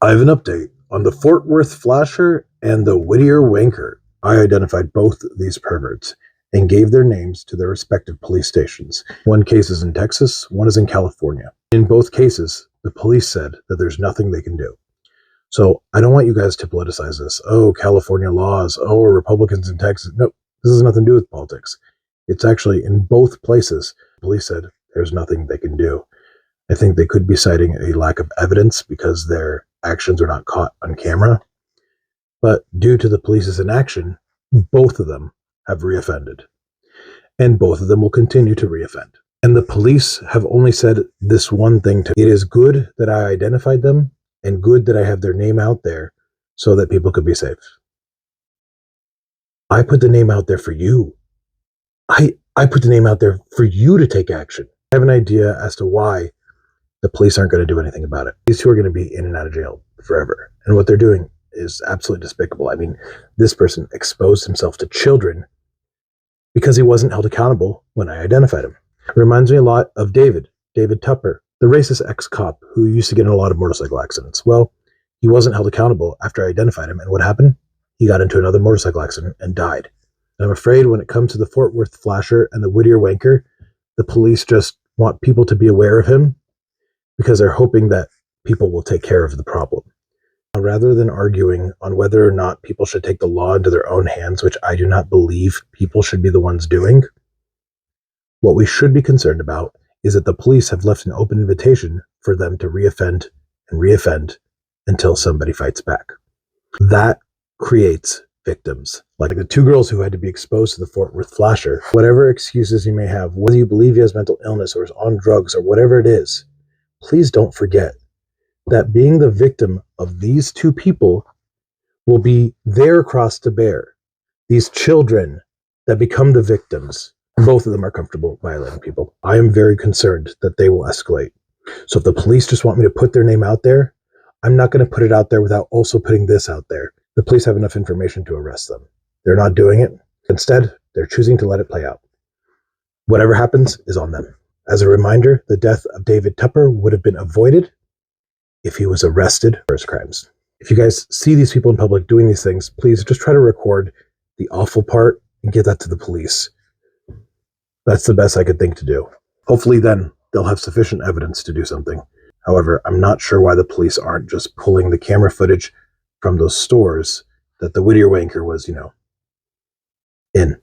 I have an update on the Fort Worth flasher and the Whittier Wanker. I identified both these perverts and gave their names to their respective police stations. One case is in Texas, one is in California. In both cases, the police said that there's nothing they can do. So I don't want you guys to politicize this. Oh, California laws. Oh, Republicans in Texas. No, this has nothing to do with politics. It's actually in both places. The police said there's nothing they can do. I think they could be citing a lack of evidence because their actions are not caught on camera. But due to the police's inaction, both of them have reoffended. And both of them will continue to reoffend. And the police have only said this one thing to me. It is good that I identified them and good that I have their name out there so that people could be safe. I put the name out there for you. I put the name out there for you to take action. I have an idea as to why the police aren't going to do anything about it. These two are going to be in and out of jail forever. And what they're doing is absolutely despicable. I mean, this person exposed himself to children because he wasn't held accountable when I identified him. It reminds me a lot of David Tupper, the racist ex-cop who used to get in a lot of motorcycle accidents. Well, he wasn't held accountable after I identified him. And what happened? He got into another motorcycle accident and died. And I'm afraid when it comes to the Fort Worth flasher and the Whittier Wanker, the police just want people to be aware of him because they're hoping that people will take care of the problem. Now, rather than arguing on whether or not people should take the law into their own hands, which I do not believe people should be the ones doing, what we should be concerned about is that the police have left an open invitation for them to reoffend and reoffend until somebody fights back. That creates victims. Like the two girls who had to be exposed to the Fort Worth flasher. Whatever excuses you may have, whether you believe he has mental illness or is on drugs or whatever it is, please don't forget that being the victim of these two people will be their cross to bear. These children that become the victims, both of them are comfortable violating people. I am very concerned that they will escalate. So if the police just want me to put their name out there, I'm not going to put it out there without also putting this out there. The police have enough information to arrest them. They're not doing it. Instead, they're choosing to let it play out. Whatever happens is on them. As a reminder, the death of David Tupper would have been avoided if he was arrested for his crimes. If you guys see these people in public doing these things, please just try to record the awful part and get that to the police. That's the best I could think to do. Hopefully then they'll have sufficient evidence to do something. However, I'm not sure why the police aren't just pulling the camera footage from those stores that the Whittier Wanker was, in.